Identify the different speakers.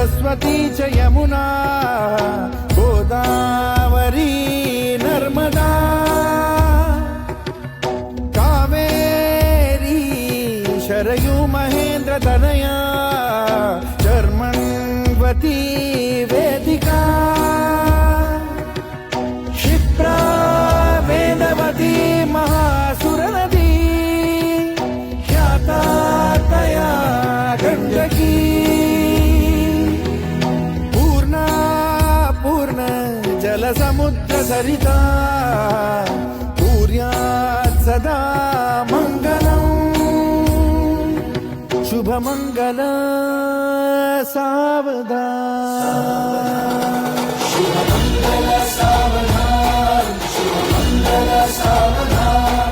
Speaker 1: सरस्वती च यमुना गोदावरी नर्मदा कावेरी शरयू महेंद्र तनया चर्मण्वती वेदिका क्षिप्रा वेदवती महासुरनदी ख्याता तया गण्डकी पूर्णा पूर्ण जलसमुद्र सरिता सूर्यात् सदा मङ्गलम् शुभमङ्गल सावधान
Speaker 2: शुभमङ्गल सावधान, शुभमङ्गल सावधान।